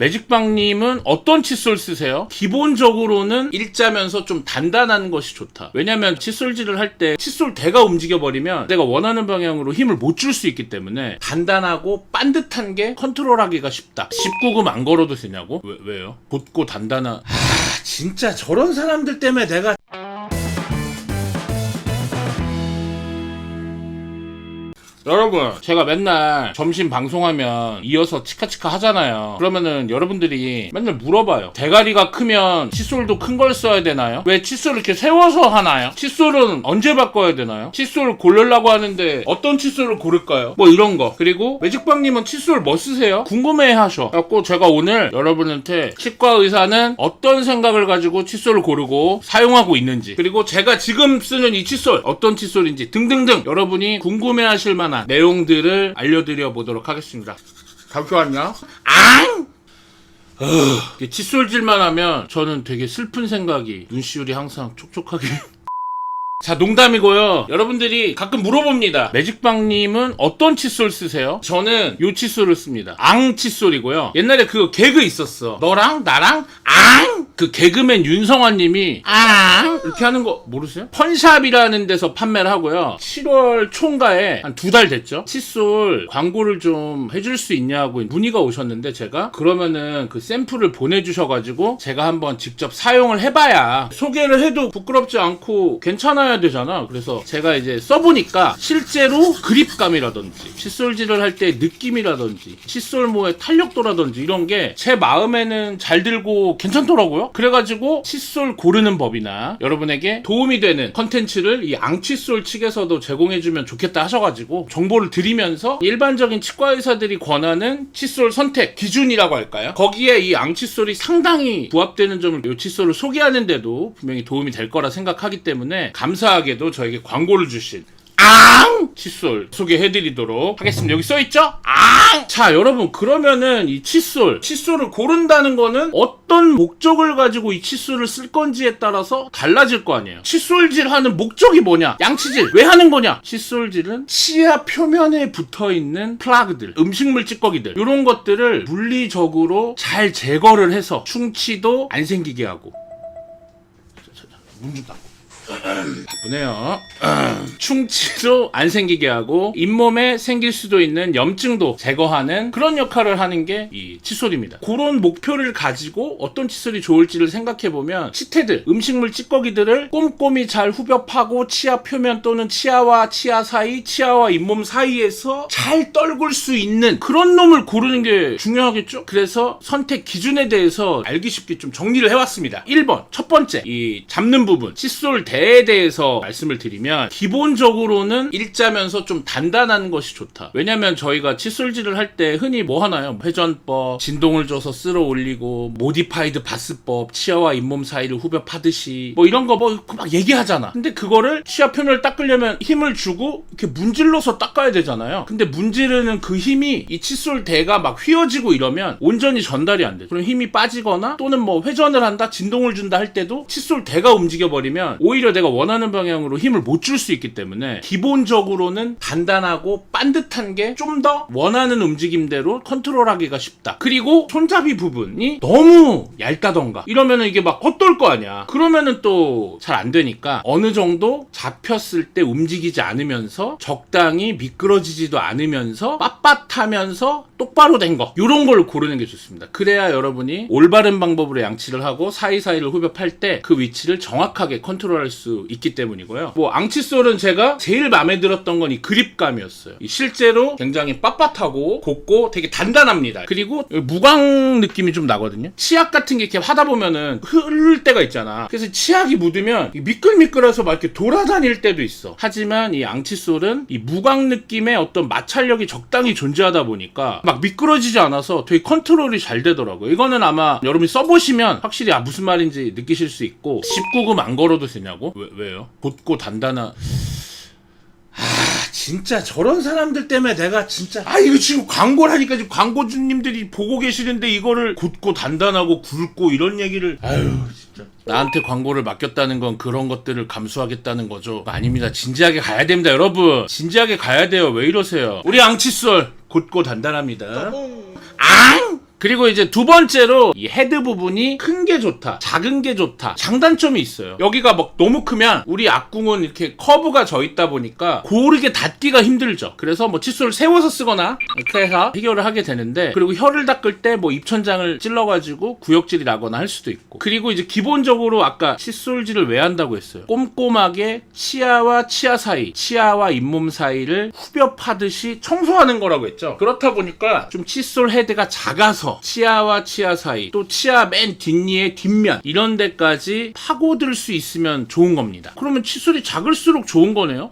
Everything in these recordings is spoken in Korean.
매직방님은 어떤 칫솔 쓰세요? 기본적으로는 일자면서 좀 단단한 것이 좋다. 왜냐면 칫솔질을 할 때 칫솔 대가 움직여버리면 내가 원하는 방향으로 힘을 못 줄 수 있기 때문에 단단하고 반듯한 게 컨트롤하기가 쉽다. 19금 안 걸어도 되냐고? 왜요? 곧고 단단한... 진짜 저런 사람들 때문에 내가... 여러분, 제가 맨날 점심 방송하면 이어서 치카치카 하잖아요. 그러면은 여러분들이 맨날 물어봐요. 대가리가 크면 칫솔도 큰 걸 써야 되나요? 왜 칫솔을 이렇게 세워서 하나요? 칫솔은 언제 바꿔야 되나요? 칫솔을 고르려고 하는데 어떤 칫솔을 고를까요? 뭐 이런 거. 그리고 매직방님은 칫솔 뭐 쓰세요? 궁금해 하셔. 그래갖고 제가 오늘 여러분한테 치과 의사는 어떤 생각을 가지고 칫솔을 고르고 사용하고 있는지, 그리고 제가 지금 쓰는 이 칫솔 어떤 칫솔인지 등등등 여러분이 궁금해 하실 만한 내용들을 알려드려 보도록 하겠습니다. 잠시만요. 칫솔질만 하면 저는 되게 슬픈 생각이, 눈시울이 항상 촉촉하게 자, 농담이고요. 여러분들이 가끔 물어봅니다. 매직방님은 어떤 칫솔 쓰세요? 저는 요 칫솔을 씁니다. 앙 칫솔이고요. 옛날에 그 개그 있었어. 너랑 나랑 앙! 그 개그맨 윤성환님이 앙! 이렇게 하는 거 모르세요? 펀샵이라는 데서 판매를 하고요. 7월 초인가에 한 2달 됐죠? 칫솔 광고를 좀 해줄 수 있냐고 문의가 오셨는데 제가 그러면은 그 샘플을 보내주셔가지고 제가 한번 직접 사용을 해봐야 소개를 해도 부끄럽지 않고 괜찮아야 되잖아. 그래서 제가 이제 써보니까 실제로 그립감이라든지 칫솔질을 할 때 느낌이라든지 칫솔모의 탄력도라든지 이런 게 제 마음에는 잘 들고 괜찮더라고요. 그래가지고 칫솔 고르는 법이나 여러분에게 도움이 되는 컨텐츠를 이 앙칫솔 측에서도 제공해주면 좋겠다 하셔가지고 정보를 드리면서 일반적인 치과의사들이 권하는 칫솔 선택 기준이라고 할까요? 거기에 이 앙칫솔이 상당히 부합되는 점을 이 칫솔을 소개하는데도 분명히 도움이 될 거라 생각하기 때문에 감사하게도 저에게 광고를 주신 앙! 칫솔 소개해드리도록 하겠습니다. 여기 써있죠? 앙! 자, 여러분, 그러면은 이 칫솔을 고른다는 거는 어떤 목적을 가지고 이 칫솔을 쓸 건지에 따라서 달라질 거 아니에요. 칫솔질 하는 목적이 뭐냐? 양치질 왜 하는 거냐? 칫솔질은 치아 표면에 붙어있는 플라그들, 음식물 찌꺼기들 이런 것들을 물리적으로 잘 제거를 해서 충치도 안 생기게 하고. 문 좀 닫고. 바쁘네요. 충치도 안 생기게 하고 잇몸에 생길 수도 있는 염증도 제거하는 그런 역할을 하는 게 이 칫솔입니다. 그런 목표를 가지고 어떤 칫솔이 좋을지를 생각해보면 치태들, 음식물 찌꺼기들을 꼼꼼히 잘 후벼파고 치아 표면 또는 치아와 치아 사이, 치아와 잇몸 사이에서 잘 떨굴 수 있는 그런 놈을 고르는 게 중요하겠죠? 그래서 선택 기준에 대해서 알기 쉽게 좀 정리를 해왔습니다. 1번, 첫 번째, 이 잡는 부분, 칫솔 대에 대해서 말씀을 드리면 기본적으로는 일자면서 좀 단단한 것이 좋다. 왜냐면 저희가 칫솔질을 할 때 흔히 뭐 하나요? 회전법, 진동을 줘서 쓸어 올리고 모디파이드 바스법, 치아와 잇몸 사이를 후벼 파듯이 뭐 이런 거 막 얘기하잖아. 근데 그거를 치아 표면을 닦으려면 힘을 주고 이렇게 문질러서 닦아야 되잖아요. 근데 문지르는 그 힘이 이 칫솔 대가 막 휘어지고 이러면 온전히 전달이 안 돼. 그럼 힘이 빠지거나 또는 뭐 회전을 한다, 진동을 준다 할 때도 칫솔 대가 움직여버리면 오히려 내가 원하는 방향으로 힘을 못 줄 수 있기 때문에 기본적으로는 단단하고 반듯한 게 좀 더 원하는 움직임대로 컨트롤하기가 쉽다. 그리고 손잡이 부분이 너무 얇다던가 이러면은 이게 막 헛돌 거 아니야. 그러면은 또 잘 안 되니까 어느 정도 잡혔을 때 움직이지 않으면서 적당히 미끄러지지도 않으면서 빳빳하면서 똑바로 된 거 이런 걸 고르는 게 좋습니다. 그래야 여러분이 올바른 방법으로 양치를 하고 사이사이를 후벼팔 때 그 위치를 정확하게 컨트롤할 수 있기 때문이고요. 뭐 앙칫솔은 제가 제일 마음에 들었던 건 이 그립감이었어요. 실제로 굉장히 빳빳하고 곱고 되게 단단합니다. 그리고 무광 느낌이 좀 나거든요. 치약 같은 게 이렇게 하다 보면은 흐를 때가 있잖아. 그래서 치약이 묻으면 미끌미끌해서 막 이렇게 돌아다닐 때도 있어. 하지만 이 앙칫솔은 이 무광 느낌의 어떤 마찰력이 적당히 존재하다 보니까 막 미끄러지지 않아서 되게 컨트롤이 잘 되더라고요. 이거는 아마 여러분이 써보시면 확실히 무슨 말인지 느끼실 수 있고 19금 안 걸어도 되냐고? 왜요? 곧고 단단한... 진짜 저런 사람들 때문에 내가 진짜 이거 지금 광고를 하니까 지금 광고주님들이 보고 계시는데 이거를 곧고 단단하고 굵고 이런 얘기를 진짜 나한테 광고를 맡겼다는 건 그런 것들을 감수하겠다는 거죠. 아닙니다. 진지하게 가야 됩니다. 여러분 진지하게 가야 돼요. 왜 이러세요? 우리 앙칫솔 곧고 단단합니다. 앙! 그리고 이제 두 번째로 이 헤드 부분이 큰 게 좋다, 작은 게 좋다, 장단점이 있어요. 여기가 막 너무 크면 우리 악궁은 이렇게 커브가 져 있다 보니까 고르게 닫기가 힘들죠. 그래서 뭐 칫솔을 세워서 쓰거나 이렇게 해서 해결을 하게 되는데, 그리고 혀를 닦을 때 뭐 입천장을 찔러가지고 구역질이 나거나 할 수도 있고, 그리고 이제 기본적으로 아까 칫솔질을 왜 한다고 했어요? 꼼꼼하게 치아와 치아 사이, 치아와 잇몸 사이를 후벼 파듯이 청소하는 거라고 했죠. 그렇다 보니까 좀 칫솔 헤드가 작아서 치아와 치아 사이, 또 치아 맨 뒷니의 뒷면 이런 데까지 파고들 수 있으면 좋은 겁니다. 그러면 칫솔이 작을수록 좋은 거네요.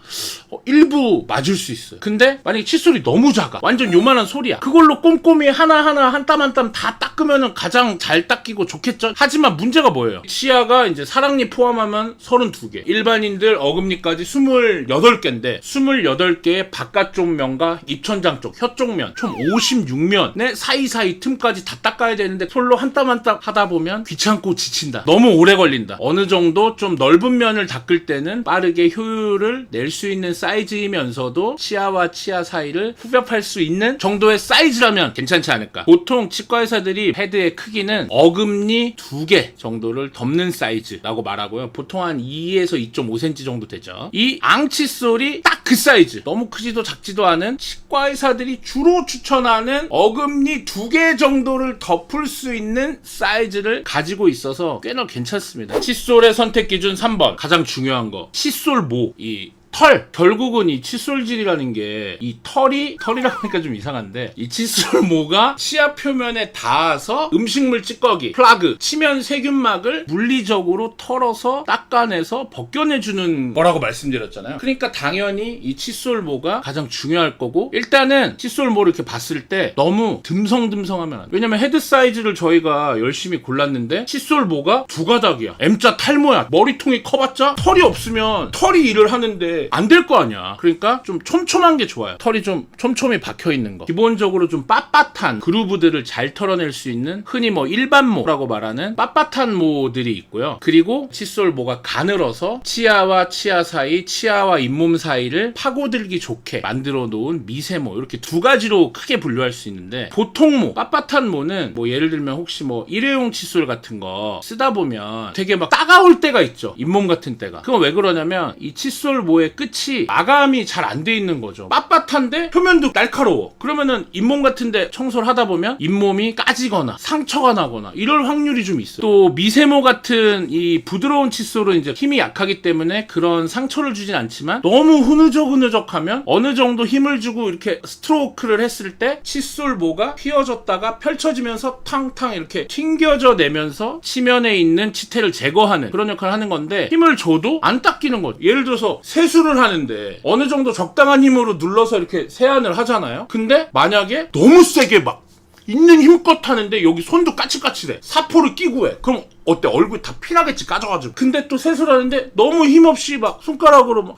일부 맞을 수 있어요. 근데 만약에 칫솔이 너무 작아, 완전 요만한 소리야, 그걸로 꼼꼼히 하나하나 한 땀 한 땀 다 닦으면 가장 잘 닦이고 좋겠죠. 하지만 문제가 뭐예요? 치아가 이제 사랑니 포함하면 32개, 일반인들 어금니까지 28개인데 28개의 바깥쪽 면과 입천장 쪽, 혀 쪽 면 총 56면의 사이사이 틈까지 다 닦아야 되는데 솔로 한 땀 한 땀 하다 보면 귀찮고 지친다, 너무 오래 걸린다. 어느 정도 좀 넓은 면을 닦을 때는 빠르게 효율을 낼 수 있는 사이즈이면서도 치아와 치아 사이를 후벼팔 수 있는 정도의 사이즈라면 괜찮지 않을까. 보통 치과 의사들이 헤드의 크기는 어금니 2개 정도를 덮는 사이즈라고 말하고요. 보통 한 2에서 2.5cm 정도 되죠. 이 앙칫솔이 딱 그 사이즈, 너무 크지도 작지도 않은, 치과 의사들이 주로 추천하는 어금니 2개 정도를 덮을 수 있는 사이즈를 가지고 있어서 꽤나 괜찮습니다. 칫솔의 선택 기준 3번, 가장 중요한 거, 칫솔 모, 이 털. 결국은 이 칫솔질이라는 게 이 털이라고 하니까 좀 이상한데, 이 칫솔 모가 치아 표면에 닿아서 음식물 찌꺼기, 플라그, 치면 세균막을 물리적으로 털어서 닦아내서 벗겨내주는 거라고 말씀드렸잖아요. 그러니까 당연히 이 칫솔 모가 가장 중요할 거고, 일단은 칫솔 모를 이렇게 봤을 때 너무 듬성듬성하면 안 돼. 왜냐면 헤드 사이즈를 저희가 열심히 골랐는데 칫솔 모가 두 가닥이야. M자 탈모야. 머리통이 커봤자 털이 없으면 털이 일을 하는데 안 될 거 아니야. 그러니까 좀 촘촘한 게 좋아요. 털이 좀 촘촘히 박혀있는 거. 기본적으로 좀 빳빳한 그루브들을 잘 털어낼 수 있는, 흔히 뭐 일반모라고 말하는 빳빳한 모들이 있고요. 그리고 칫솔 모가 가늘어서 치아와 치아 사이, 치아와 잇몸 사이를 파고들기 좋게 만들어 놓은 미세모, 이렇게 두 가지로 크게 분류할 수 있는데, 보통 모, 빳빳한 모는 뭐 예를 들면 혹시 뭐 일회용 칫솔 같은 거 쓰다 보면 되게 막 따가울 때가 있죠. 잇몸 같은 때가. 그건 왜 그러냐면 이 칫솔 모의 끝이 마감이 잘 안 돼 있는 거죠. 빳빳한데 표면도 날카로워. 그러면은 잇몸 같은데 청소를 하다 보면 잇몸이 까지거나 상처가 나거나 이럴 확률이 좀 있어요. 또 미세모 같은 이 부드러운 칫솔은 이제 힘이 약하기 때문에 그런 상처를 주진 않지만, 너무 흐느적흐느적하면 어느 정도 힘을 주고 이렇게 스트로크를 했을 때 칫솔 모가 휘어졌다가 펼쳐지면서 탕탕 이렇게 튕겨져 내면서 치면에 있는 치태를 제거하는 그런 역할을 하는 건데, 힘을 줘도 안 닦이는 거죠. 예를 들어서 세수를 하는데 어느 정도 적당한 힘으로 눌러서 이렇게 세안을 하잖아요. 근데 만약에 너무 세게 막 있는 힘껏 하는데 여기 손도 까칠까칠해, 사포를 끼고 해. 그럼 어때? 얼굴이 다 피나겠지, 까져가지고. 근데 또 세수를 하는데 너무 힘없이 막 손가락으로 막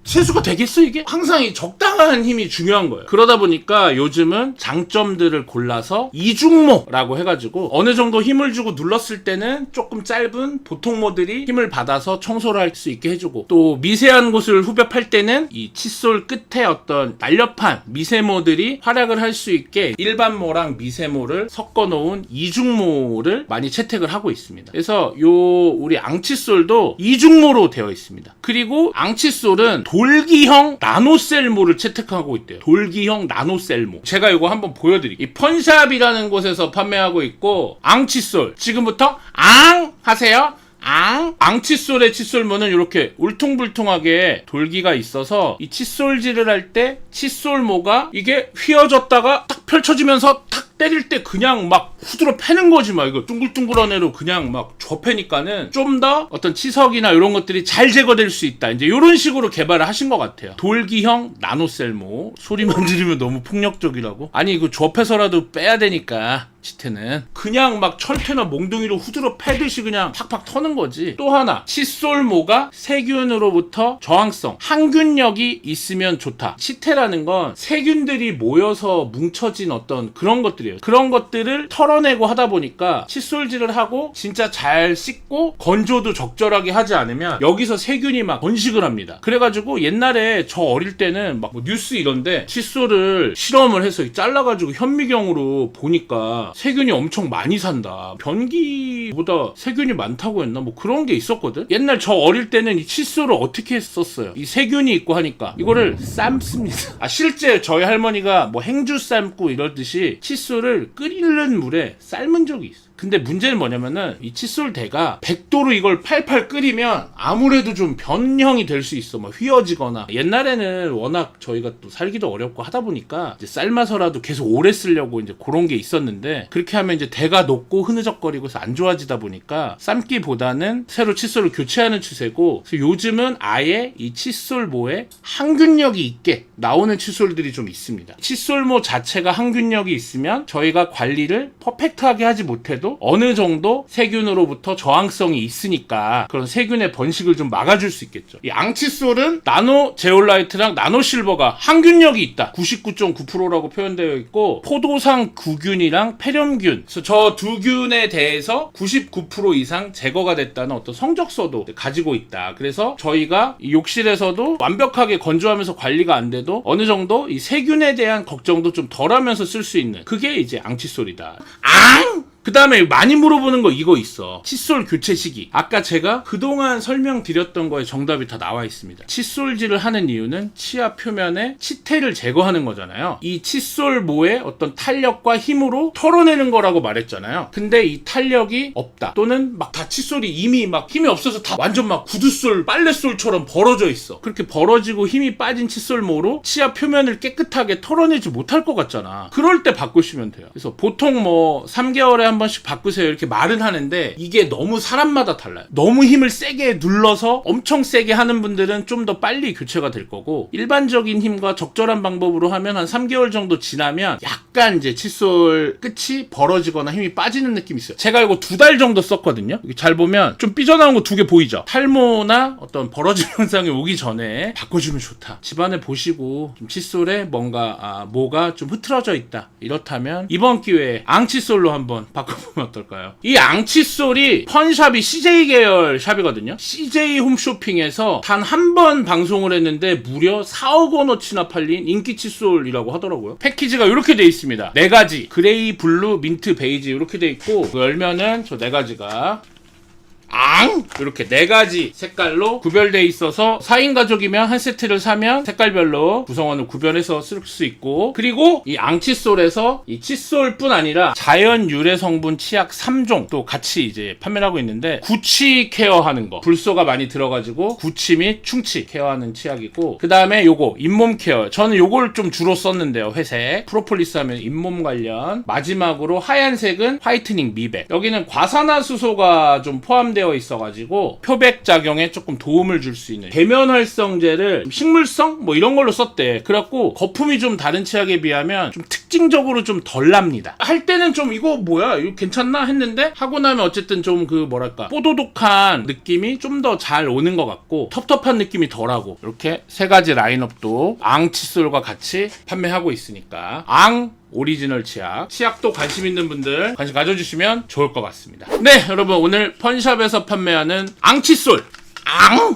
세수가 되겠어 이게? 항상 이 적당한 힘이 중요한 거예요. 그러다 보니까 요즘은 장점들을 골라서 이중모라고 해가지고 어느 정도 힘을 주고 눌렀을 때는 조금 짧은 보통 모들이 힘을 받아서 청소를 할 수 있게 해주고, 또 미세한 곳을 후벼팔 때는 이 칫솔 끝에 어떤 날렵한 미세모들이 활약을 할 수 있게 일반모랑 미세모를 섞어 놓은 이중모를 많이 채택을 하고 있습니다. 그래서 요 우리 앙칫솔도 이중모로 되어 있습니다. 그리고 앙칫솔은 돌기형 나노셀모를 채택하고 있대요. 돌기형 나노셀모. 제가 이거 한번 보여드릴게요. 이 펀샵이라는 곳에서 판매하고 있고, 앙칫솔 지금부터 앙 하세요. 앙칫솔의 칫솔모는 이렇게 울퉁불퉁하게 돌기가 있어서 이 칫솔질을 할 때 칫솔모가 이게 휘어졌다가 딱 펼쳐지면서 탁 때릴 때 그냥 막 후드러 패는 거지. 막 이거 둥글둥글한 애로 그냥 막 접해니까는 좀 더 어떤 치석이나 이런 것들이 잘 제거될 수 있다, 이제 이런 식으로 개발을 하신 것 같아요. 돌기형 나노셀모. 소리만 들으면 너무 폭력적이라고? 아니 이거 접해서라도 빼야 되니까 치태는 그냥 막 철퇴나 몽둥이로 후드러 패듯이 그냥 팍팍 터는 거지. 또 하나, 칫솔모가 세균으로부터 저항성, 항균력이 있으면 좋다. 치태라는 건 세균들이 모여서 뭉쳐진 어떤 그런 것들이에요. 것들이에요. 그런 것들을 털어내고 하다 보니까 칫솔질을 하고 진짜 잘 씻고 건조도 적절하게 하지 않으면 여기서 세균이 막 번식을 합니다. 그래가지고 옛날에 저 어릴 때는 막 뭐 뉴스 이런데 칫솔을 실험을 해서 잘라가지고 현미경으로 보니까 세균이 엄청 많이 산다. 변기보다 세균이 많다고 했나? 뭐 그런 게 있었거든? 옛날 저 어릴 때는 이 칫솔을 어떻게 했었어요? 이 세균이 있고 하니까 이거를 삶습니다. 실제 저희 할머니가 뭐 행주 삶고 이러듯이 칫솔을 끓이는 물에 삶은 적이 있어요. 근데 문제는 뭐냐면은 이 칫솔대가 100도로 이걸 팔팔 끓이면 아무래도 좀 변형이 될 수 있어. 막 휘어지거나. 옛날에는 워낙 저희가 또 살기도 어렵고 하다 보니까 이제 삶아서라도 계속 오래 쓰려고 이제 그런 게 있었는데 그렇게 하면 이제 대가 녹고 흐느적거리고 해서 안 좋아지다 보니까 삶기보다는 새로 칫솔을 교체하는 추세고 그래서 요즘은 아예 이 칫솔모에 항균력이 있게 나오는 칫솔들이 좀 있습니다. 칫솔모 자체가 항균력이 있으면 저희가 관리를 퍼펙트하게 하지 못해도 어느 정도 세균으로부터 저항성이 있으니까 그런 세균의 번식을 좀 막아줄 수 있겠죠. 이 앙칫솔은 나노 제올라이트랑 나노 실버가 항균력이 있다. 99.9%라고 표현되어 있고 포도상 구균이랑 폐렴균 그래서 저 두 균에 대해서 99% 이상 제거가 됐다는 어떤 성적서도 가지고 있다. 그래서 저희가 이 욕실에서도 완벽하게 건조하면서 관리가 안 돼도 어느 정도 이 세균에 대한 걱정도 좀 덜하면서 쓸 수 있는 그게 이제 앙칫솔이다. 그 다음에 많이 물어보는 거 이거 있어. 칫솔 교체 시기. 아까 제가 그동안 설명드렸던 거에 정답이 다 나와 있습니다. 칫솔질을 하는 이유는 치아 표면에 치태를 제거하는 거잖아요. 이 칫솔모의 어떤 탄력과 힘으로 털어내는 거라고 말했잖아요. 근데 이 탄력이 없다. 또는 막 다 칫솔이 이미 막 힘이 없어서 다 완전 막 구두솔, 빨래솔처럼 벌어져 있어. 그렇게 벌어지고 힘이 빠진 칫솔모로 치아 표면을 깨끗하게 털어내지 못할 것 같잖아. 그럴 때 바꾸시면 돼요. 그래서 보통 뭐 3개월에 한 번씩 바꾸세요 이렇게 말은 하는데 이게 너무 사람마다 달라요. 너무 힘을 세게 눌러서 엄청 세게 하는 분들은 좀 더 빨리 교체가 될 거고 일반적인 힘과 적절한 방법으로 하면 한 3개월 정도 지나면 약간 이제 칫솔 끝이 벌어지거나 힘이 빠지는 느낌이 있어요. 제가 이거 2달 정도 썼거든요. 잘 보면 좀 삐져나온 거 2개 보이죠? 탈모나 어떤 벌어진 현상이 오기 전에 바꿔주면 좋다. 집안에 보시고 좀 칫솔에 뭔가 뭐가 좀 흐트러져 있다. 이렇다면 이번 기회에 앙칫솔로 한번 바꿔보면 어떨까요? 이 앙칫솔이 펀샵이 CJ 계열 샵이거든요. CJ 홈쇼핑에서 단 한 번 방송을 했는데 무려 4억 원어치나 팔린 인기 칫솔이라고 하더라고요. 패키지가 이렇게 돼 있습니다. 4가지 그레이, 블루, 민트, 베이지 이렇게 돼 있고 열면은 저 4가지가 이렇게 4가지 색깔로 구별되어 있어서 4인 가족이면 한 세트를 사면 색깔별로 구성원을 구별해서 쓸 수 있고 그리고 이 앙칫솔에서 이 칫솔뿐 아니라 자연 유래 성분 치약 3종 또 같이 이제 판매를 하고 있는데 구취 케어하는 거 불소가 많이 들어가지고 구취 및 충치 케어하는 치약이고 그 다음에 요거 잇몸 케어 저는 요걸 좀 주로 썼는데요. 회색 프로폴리스 하면 잇몸 관련 마지막으로 하얀색은 화이트닝 미백 여기는 과산화수소가 좀 포함되어 있어가지고 표백 작용에 조금 도움을 줄 수 있는 계면 활성제를 식물성 뭐 이런 걸로 썼대. 그래갖고 거품이 좀 다른 치약에 비하면 좀 특징적으로 좀 덜 납니다. 할 때는 좀 이거 뭐야 이거 괜찮나 했는데 하고 나면 어쨌든 좀 그 뭐랄까 뽀도독한 느낌이 좀 더 잘 오는 것 같고 텁텁한 느낌이 덜하고 이렇게 3가지 라인업도 앙칫솔과 같이 판매하고 있으니까 오리지널 치약도 관심 있는 분들 관심 가져주시면 좋을 것 같습니다. 네 여러분 오늘 펀샵에서 판매하는 앙칫솔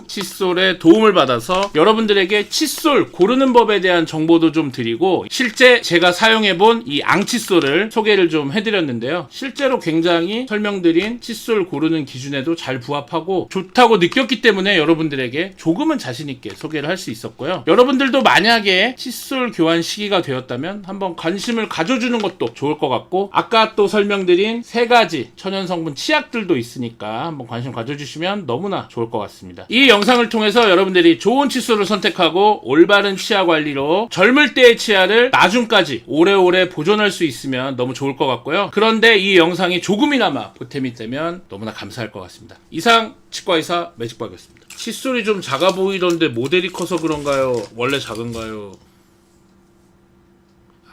칫솔의 도움을 받아서 여러분들에게 칫솔 고르는 법에 대한 정보도 좀 드리고 실제 제가 사용해본 이 앙칫솔을 소개를 좀 해드렸는데요. 실제로 굉장히 설명드린 칫솔 고르는 기준에도 잘 부합하고 좋다고 느꼈기 때문에 여러분들에게 조금은 자신있게 소개를 할 수 있었고요. 여러분들도 만약에 칫솔 교환 시기가 되었다면 한번 관심을 가져주는 것도 좋을 것 같고 아까 또 설명드린 3가지 천연성분 치약들도 있으니까 한번 관심 가져주시면 너무나 좋을 것 같습니다. 이 영상을 통해서 여러분들이 좋은 칫솔을 선택하고 올바른 치아 관리로 젊을 때의 치아를 나중까지 오래오래 보존할 수 있으면 너무 좋을 것 같고요. 그런데 이 영상이 조금이나마 보탬이 되면 너무나 감사할 것 같습니다. 이상 치과의사 매직박이었습니다. 칫솔이 좀 작아 보이던데 모델이 커서 그런가요? 원래 작은가요?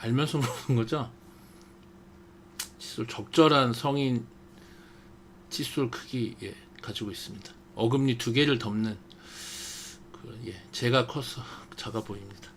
알면서 물어보는 거죠? 칫솔 적절한 성인 칫솔 크기 가지고 있습니다. 어금니 2개를 덮는 제가 커서 작아 보입니다.